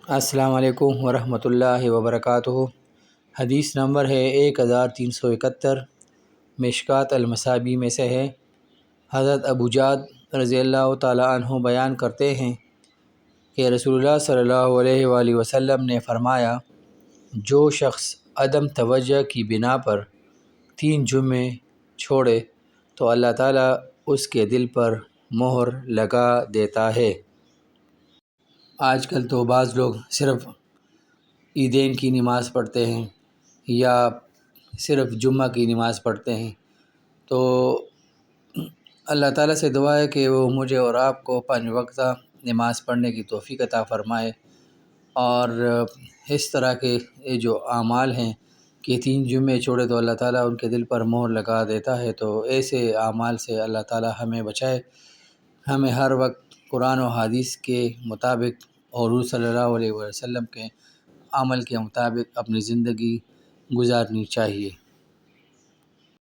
السلام علیکم ورحمۃ اللہ وبرکاتہ۔ حدیث نمبر ہے 1371، مشکوٰۃ المصابیح میں سے ہے۔ حضرت ابو جعد رضی اللہ تعالیٰ عنہ بیان کرتے ہیں کہ رسول اللہ صلی اللہ علیہ وآلہ وسلم نے فرمایا، جو شخص عدم توجہ کی بنا پر 3 جمعے چھوڑے تو اللہ تعالیٰ اس کے دل پر مہر لگا دیتا ہے۔ آج کل تو بعض لوگ صرف عیدین کی نماز پڑھتے ہیں یا صرف جمعہ کی نماز پڑھتے ہیں، تو اللہ تعالیٰ سے دعا ہے کہ وہ مجھے اور آپ کو 5 وقتہ نماز پڑھنے کی توفیق عطا فرمائے، اور اس طرح کے یہ جو اعمال ہیں کہ 3 جمعے چھوڑے تو اللہ تعالیٰ ان کے دل پر مہر لگا دیتا ہے، تو ایسے اعمال سے اللہ تعالیٰ ہمیں بچائے۔ ہمیں ہر وقت قرآن و حدیث کے مطابق اور حضور صلی اللہ علیہ وسلم کے عمل کے مطابق اپنی زندگی گزارنی چاہیے۔